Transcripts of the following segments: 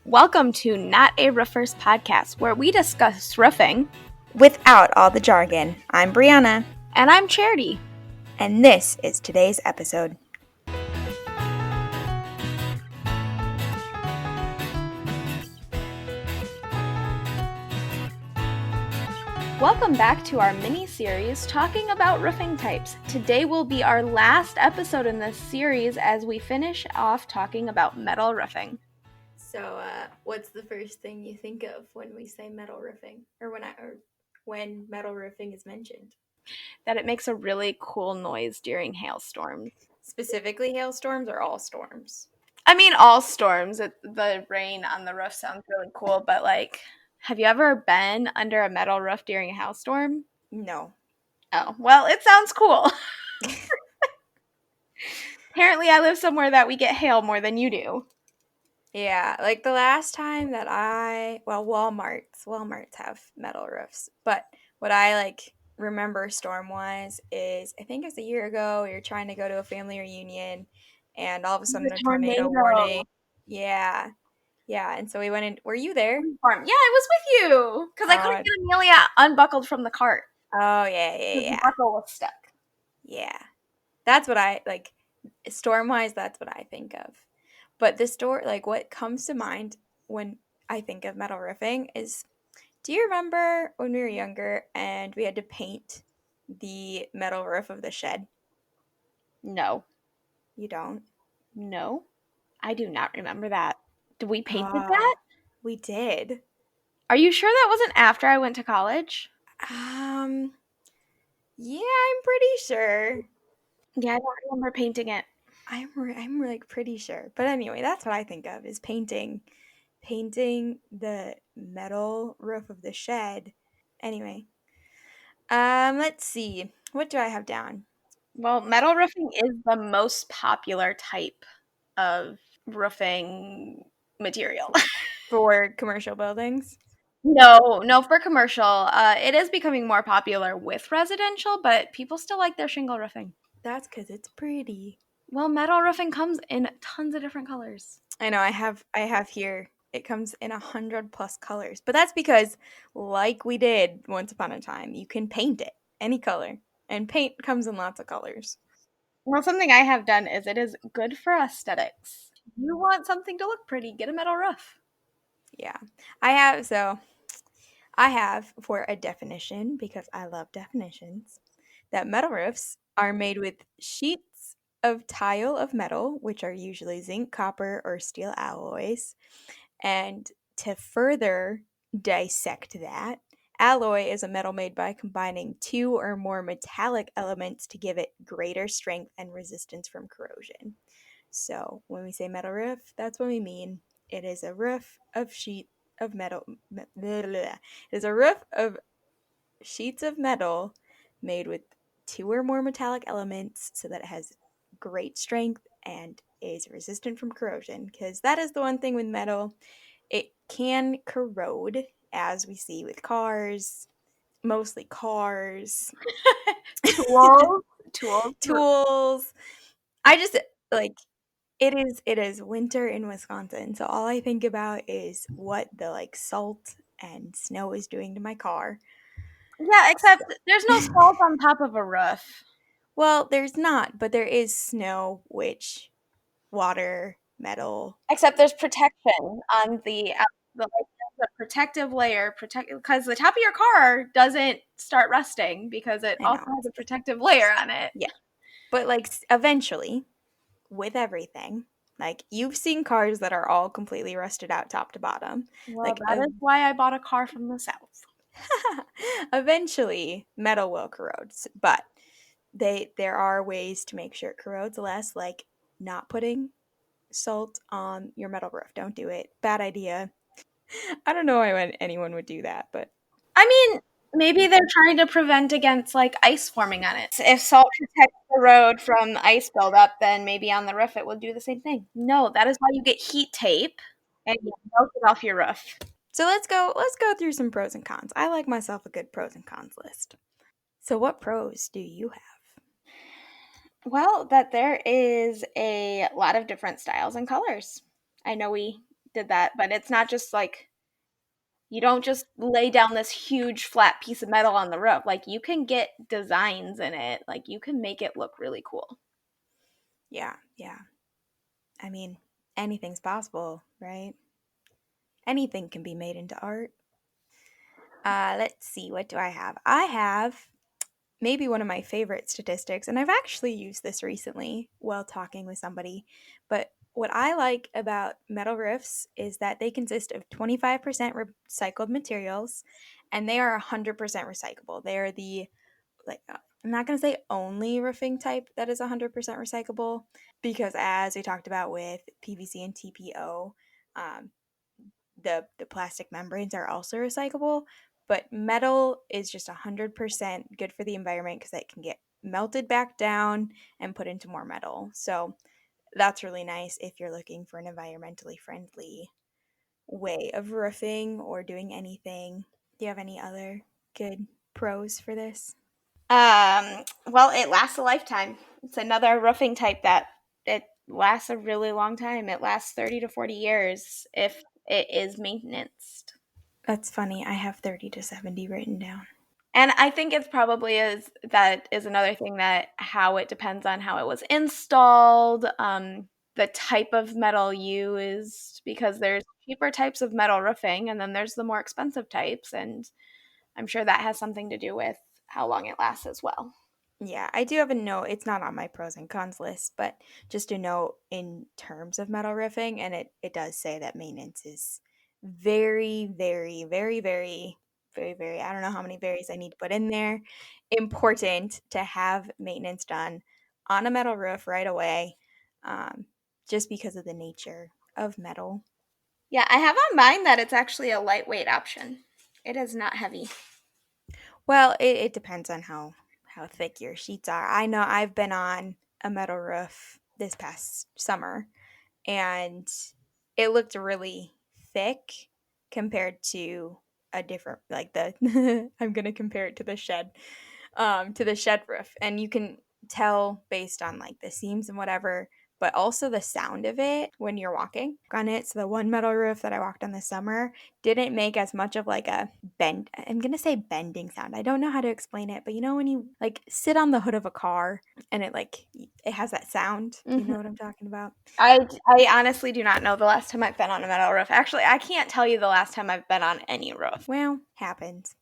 Welcome to Not a Roofers podcast, where we discuss roofing without all the jargon. I'm Breianna. And I'm Charity. And this is today's episode. Welcome back to our mini-series talking about roofing types. Today will be our last episode in this series as we finish off talking about metal roofing. So, what's the first thing you think of when we say metal roofing, or when metal roofing is mentioned? That it makes a really cool noise during hailstorms. Specifically hailstorms or all storms? I mean, all storms. The rain on the roof sounds really cool, but have you ever been under a metal roof during a hailstorm? No. Oh, well, it sounds cool. Apparently, I live somewhere that we get hail more than you do. Yeah, like the last time that Walmarts have metal roofs, but what I remember Stormwise is I think it was a year ago, we were trying to go to a family reunion and all of a sudden a tornado warning. Yeah, and so we went in. Were you there? Yeah, I was with you because I couldn't get Amelia unbuckled from the cart. Oh, yeah. The buckle was stuck. Yeah, that's what I, Stormwise, that's what I think of. But what comes to mind when I think of metal roofing is, do you remember when we were younger and we had to paint the metal roof of the shed? No. You don't? No. I do not remember that. Did we paint that? We did. Are you sure that wasn't after I went to college? Yeah, I'm pretty sure. Yeah, I don't remember painting it. I'm pretty sure. But anyway, that's what I think of, is painting the metal roof of the shed. Anyway, let's see. What do I have down? Well, metal roofing is the most popular type of roofing material. For commercial buildings? No, for commercial. It is becoming more popular with residential, but people still like their shingle roofing. That's because it's pretty. Well, metal roofing comes in tons of different colors. I know, I have here, it comes in 100+ colors. But that's because, like we did once upon a time, you can paint it any color. And paint comes in lots of colors. Well, something I have done is it is good for aesthetics. If you want something to look pretty, get a metal roof. Yeah. I have for a definition, because I love definitions, that metal roofs are made with sheets of tile of metal, which are usually zinc, copper, or steel alloys. And to further dissect that, alloy is a metal made by combining two or more metallic elements to give it greater strength and resistance from corrosion. So when we say metal roof, that's what we mean. It is a roof of sheet of metal. It is a roof of sheets of metal made with two or more metallic elements so that it has great strength and is resistant from corrosion. Because that is the one thing with metal. It can corrode, as we see with cars, mostly cars. Tools. I just, it is winter in Wisconsin, so all I think about is what the salt and snow is doing to my car. Yeah, except there's no salt on top of a roof. Well, there's not, but there is snow, which water, metal. Except there's protection on the protective layer, because the top of your car doesn't start rusting because it also has a protective layer on it. Yeah, but eventually, with everything, you've seen cars that are all completely rusted out top to bottom. Well, that is why I bought a car from the South. Eventually, metal will corrode, but there are ways to make sure it corrodes less, like not putting salt on your metal roof. Don't do it. Bad idea. I don't know why anyone would do that, but I mean, maybe they're trying to prevent against ice forming on it. If salt protects the road from ice buildup, then maybe on the roof it will do the same thing. No, that is why you get heat tape and you melt it off your roof. So let's go through some pros and cons. I like myself a good pros and cons list. So what pros do you have? Well, that there is a lot of different styles and colors. I know we did that, but it's not just like you don't just lay down this huge flat piece of metal on the roof. Like you can get designs in it. Like you can make it look really cool. Yeah, yeah. I mean, anything's possible, right? Anything can be made into art. Let's see, what do I have? I have maybe one of my favorite statistics, and I've actually used this recently while talking with somebody. But what I like about metal roofs is that they consist of 25% recycled materials, and they are 100% recyclable. They are the, like, I'm not going to say only roofing type that is 100% recyclable, because as we talked about with PVC and TPO, um, the plastic membranes are also recyclable, but metal is just 100% good for the environment because it can get melted back down and put into more metal. So that's really nice if you're looking for an environmentally friendly way of roofing or doing anything. Do you have any other good pros for this? Well, it lasts a lifetime. It's another roofing type that it lasts a really long time. It lasts 30 to 40 years if it is maintained. That's funny. I have 30 to 70 written down. And I think it's probably that is another thing, that how it depends on how it was installed, the type of metal used, because there's cheaper types of metal roofing and then there's the more expensive types, and I'm sure that has something to do with how long it lasts as well. Yeah, I do have a note. It's not on my pros and cons list, but just a note in terms of metal roofing, and it does say that maintenance is very, very, very, very, very, very, I don't know how many varies I need to put in there. Important to have maintenance done on a metal roof right away, um, just because of the nature of metal. Yeah, I have on mine that it's actually a lightweight option. It is not heavy. Well, it depends on how thick your sheets are. I know I've been on a metal roof this past summer, and it looked really thick compared to a different, like, the I'm gonna compare it to the shed roof, and you can tell based on like the seams and whatever, but also the sound of it when you're walking on it. So the one metal roof that I walked on this summer didn't make as much of like a bend, I'm gonna say bending sound. I don't know how to explain it, but you know when you like sit on the hood of a car and it has that sound. Do you Mhm. know what I'm talking about? I honestly do not know the last time I've been on a metal roof. Actually, I can't tell you the last time I've been on any roof. Well, happens.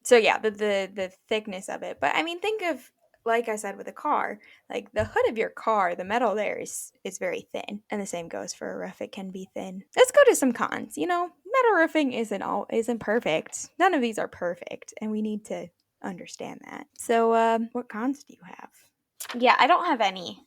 So yeah, the thickness of it. But I mean, think of, like I said with a car, like the hood of your car, the metal there is very thin, and the same goes for a roof. It can be thin. Let's go to some cons. Metal roofing isn't perfect. None of these are perfect, and we need to understand that. So, what cons do you have? Yeah, I don't have any.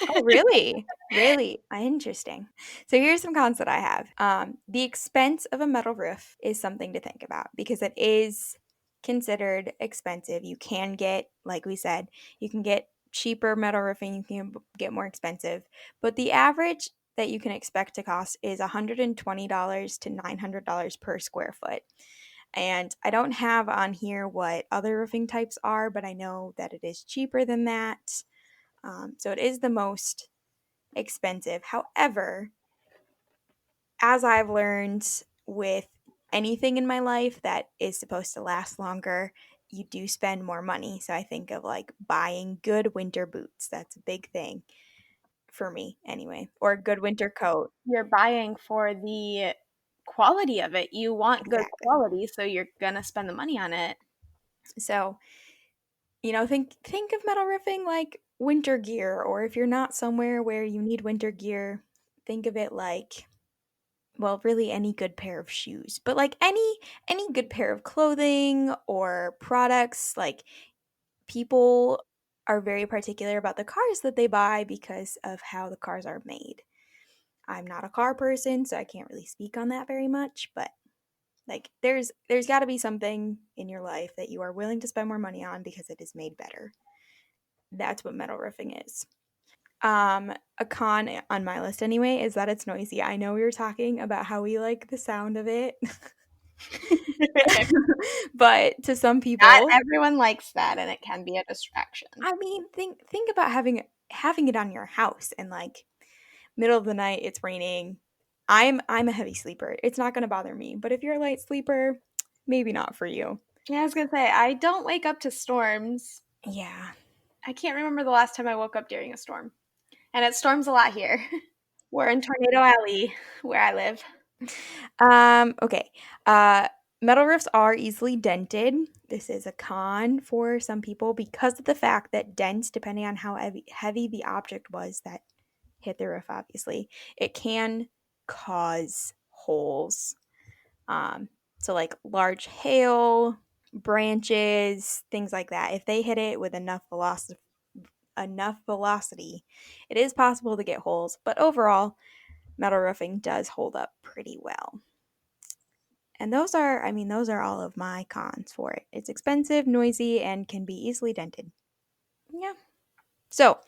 Oh, really? Really? Interesting. So here's some cons that I have. The expense of a metal roof is something to think about because it is considered expensive. You can get, like we said, you can get cheaper metal roofing, you can get more expensive, but the average that you can expect to cost is $120 to $900 per square foot. And I don't have on here what other roofing types are, but I know that it is cheaper than that. So it is the most expensive. However, as I've learned with anything in my life that is supposed to last longer, you do spend more money. So I think of like buying good winter boots. That's a big thing for me anyway, or a good winter coat. You're buying for the quality of it. You want good Exactly. quality, so you're gonna spend the money on it. So, think of metal roofing like winter gear, or if you're not somewhere where you need winter gear, think of it like, well, really any good pair of shoes, but like any good pair of clothing or products. Like, people are very particular about the cars that they buy because of how the cars are made. I'm not a car person, so I can't really speak on that very much, but like there's got to be something in your life that you are willing to spend more money on because it is made better. That's what metal roofing is. A con on my list anyway is that it's noisy. I know we were talking about how we like the sound of it. But to some Not people, everyone likes that, and it can be a distraction. I mean, think about having it on your house and like middle of the night it's raining. I'm a heavy sleeper. It's not going to bother me. But if you're a light sleeper, maybe not for you. Yeah, I was gonna say, I don't wake up to storms. Yeah. I can't remember the last time I woke up during a storm. And it storms a lot here. We're in Tornado Alley where I live. Okay. Metal roofs are easily dented. This is a con for some people because of the fact that dents, depending on how heavy the object was that hit the roof, obviously, it can cause holes. So like large hail, branches, things like that. If they hit it with enough velocity, it is possible to get holes. But overall, metal roofing does hold up pretty well. And those are all of my cons for it. It's expensive, noisy, and can be easily dented. Yeah. So,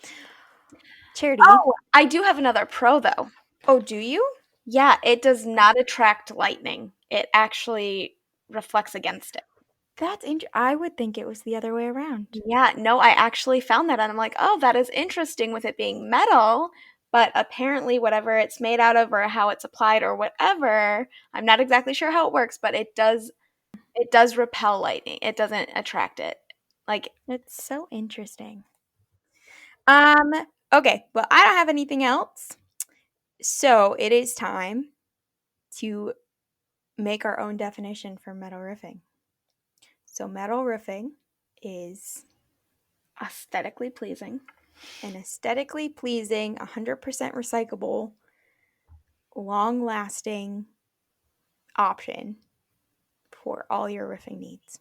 Charity. Oh, I do have another pro though. Oh, do you? Yeah, it does not attract lightning. It actually reflects against it. That's I would think it was the other way around. Yeah, no, I actually found that and I'm like, oh, that is interesting with it being metal, but apparently whatever it's made out of or how it's applied or whatever, I'm not exactly sure how it works, but it does repel lightning. It doesn't attract it. Like, It's so interesting. Okay, well, I don't have anything else. So, it is time to make our own definition for metal roofing. So, metal roofing is aesthetically pleasing. an aesthetically pleasing, 100% recyclable, long-lasting option for all your roofing needs.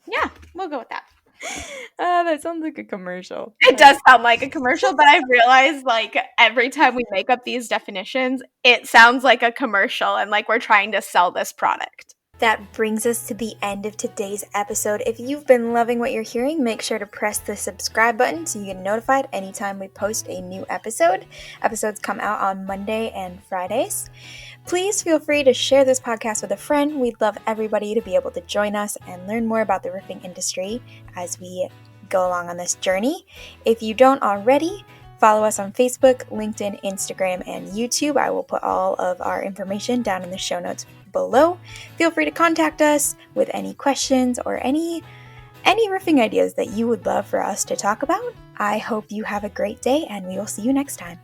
Yeah, we'll go with that. That sounds like a commercial. It does sound like a commercial, but I realize like every time we make up these definitions, it sounds like a commercial and like we're trying to sell this product. That brings us to the end of today's episode. If you've been loving what you're hearing, make sure to press the subscribe button so you get notified anytime we post a new episode. Episodes come out on Monday and Fridays. Please feel free to share this podcast with a friend. We'd love everybody to be able to join us and learn more about the roofing industry as we go along on this journey. If you don't already, follow us on Facebook, LinkedIn, Instagram, and YouTube. I will put all of our information down in the show notes below. Feel free to contact us with any questions or any roofing ideas that you would love for us to talk about. I hope you have a great day, and we will see you next time.